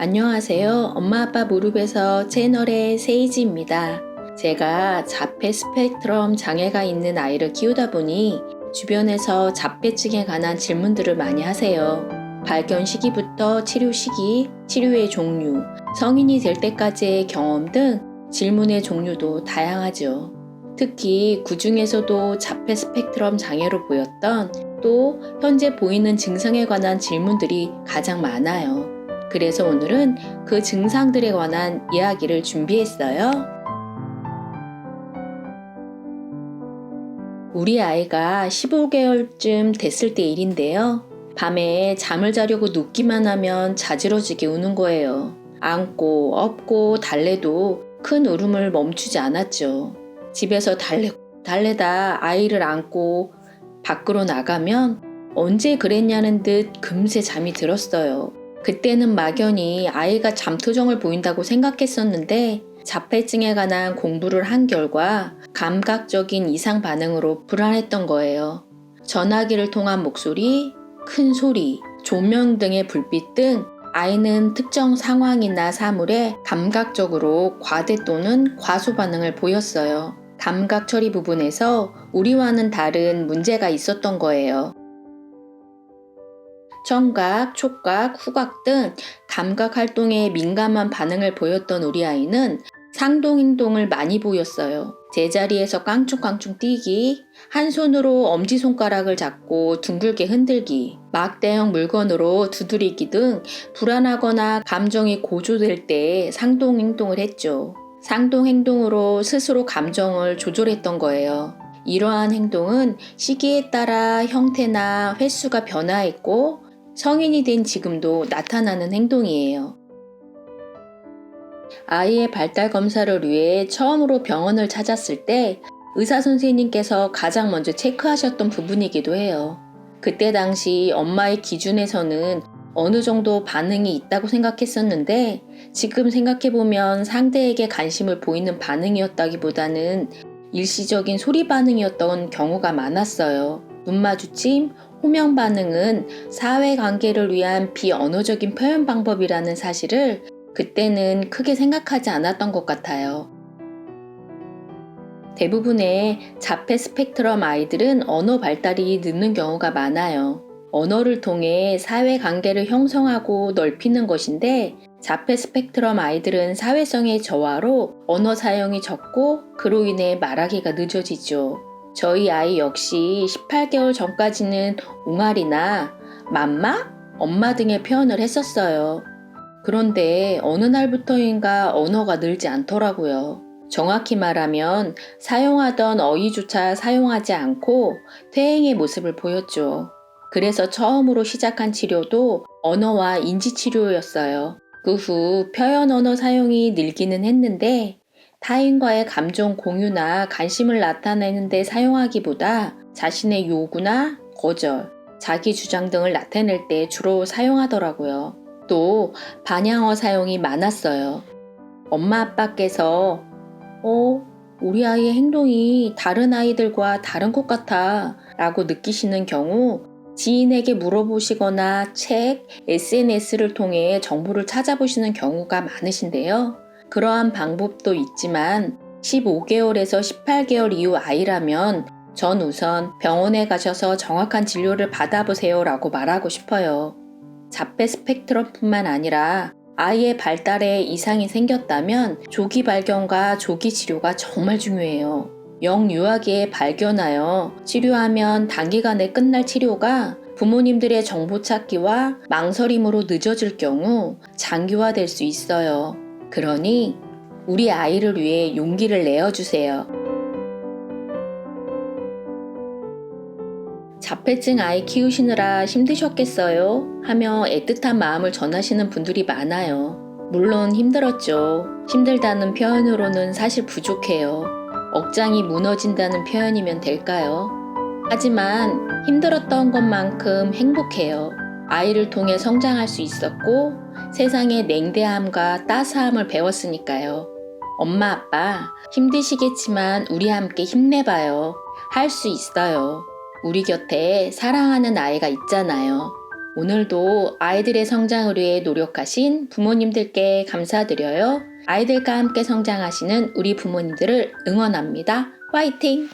안녕하세요. 엄마 아빠 무릎에서 채널의 세이지입니다. 제가 자폐 스펙트럼 장애가 있는 아이를 키우다 보니 주변에서 자폐증에 관한 질문들을 많이 하세요. 발견 시기부터 치료 시기, 치료의 종류, 성인이 될 때까지의 경험 등 질문의 종류도 다양하죠. 특히 그 중에서도 자폐 스펙트럼 장애로 보였던 또 현재 보이는 증상에 관한 질문들이 가장 많아요. 그래서 오늘은 그 증상들에 관한 이야기를 준비했어요. 우리 아이가 15개월쯤 됐을 때 일인데요. 밤에 잠을 자려고 눕기만 하면 자지러지게 우는 거예요. 안고, 업고, 달래도 큰 울음을 멈추지 않았죠. 집에서 달래다 아이를 안고 밖으로 나가면 언제 그랬냐는 듯 금세 잠이 들었어요. 그때는 막연히 아이가 잠투정을 보인다고 생각했었는데 자폐증에 관한 공부를 한 결과 감각적인 이상 반응으로 불안했던 거예요. 전화기를 통한 목소리, 큰 소리, 조명 등의 불빛 등 아이는 특정 상황이나 사물에 감각적으로 과대 또는 과소 반응을 보였어요. 감각 처리 부분에서 우리와는 다른 문제가 있었던 거예요. 청각, 촉각, 후각 등 감각 활동에 민감한 반응을 보였던 우리 아이는 상동 행동을 많이 보였어요. 제자리에서 깡충깡충 뛰기, 한 손으로 엄지손가락을 잡고 둥글게 흔들기, 막대형 물건으로 두드리기 등 불안하거나 감정이 고조될 때 상동 행동을 했죠. 상동 행동으로 스스로 감정을 조절했던 거예요. 이러한 행동은 시기에 따라 형태나 횟수가 변화했고 성인이 된 지금도 나타나는 행동이에요. 아이의 발달 검사를 위해 처음으로 병원을 찾았을 때 의사 선생님께서 가장 먼저 체크하셨던 부분이기도 해요. 그때 당시 엄마의 기준에서는 어느 정도 반응이 있다고 생각했었는데 지금 생각해보면 상대에게 관심을 보이는 반응이었다기보다는 일시적인 소리 반응이었던 경우가 많았어요. 눈 마주침, 호명 반응은 사회관계를 위한 비언어적인 표현 방법이라는 사실을 그때는 크게 생각하지 않았던 것 같아요. 대부분의 자폐 스펙트럼 아이들은 언어 발달이 늦는 경우가 많아요. 언어를 통해 사회관계를 형성하고 넓히는 것인데 자폐 스펙트럼 아이들은 사회성의 저하로 언어 사용이 적고 그로 인해 말하기가 늦어지죠. 저희 아이 역시 18개월 전까지는 옹알이나 맘마, 엄마 등의 표현을 했었어요. 그런데 어느 날부터인가 언어가 늘지 않더라고요. 정확히 말하면 사용하던 어휘조차 사용하지 않고 퇴행의 모습을 보였죠. 그래서 처음으로 시작한 치료도 언어와 인지치료였어요. 그 후 표현 언어 사용이 늘기는 했는데 타인과의 감정 공유나 관심을 나타내는 데 사용하기보다 자신의 요구나 거절, 자기 주장 등을 나타낼 때 주로 사용하더라고요. 또 반향어 사용이 많았어요. 엄마 아빠께서 우리 아이의 행동이 다른 아이들과 다른 것 같아 라고 느끼시는 경우 지인에게 물어보시거나 책, SNS를 통해 정보를 찾아보시는 경우가 많으신데요. 그러한 방법도 있지만 15개월에서 18개월 이후 아이라면 전 우선 병원에 가셔서 정확한 진료를 받아보세요 라고 말하고 싶어요. 자폐 스펙트럼뿐만 아니라 아이의 발달에 이상이 생겼다면 조기 발견과 조기 치료가 정말 중요해요. 영유아기에 발견하여 치료하면 단기간에 끝날 치료가 부모님들의 정보 찾기와 망설임으로 늦어질 경우 장기화될 수 있어요. 그러니 우리 아이를 위해 용기를 내어주세요. 자폐증 아이 키우시느라 힘드셨겠어요? 하며 애틋한 마음을 전하시는 분들이 많아요. 물론 힘들었죠. 힘들다는 표현으로는 사실 부족해요. 억장이 무너진다는 표현이면 될까요? 하지만 힘들었던 것만큼 행복해요. 아이를 통해 성장할 수 있었고 세상의 냉대함과 따스함을 배웠으니까요. 엄마 아빠 힘드시겠지만 우리 함께 힘내봐요. 할 수 있어요. 우리 곁에 사랑하는 아이가 있잖아요. 오늘도 아이들의 성장을 위해 노력하신 부모님들께 감사드려요. 아이들과 함께 성장하시는 우리 부모님들을 응원합니다. 화이팅!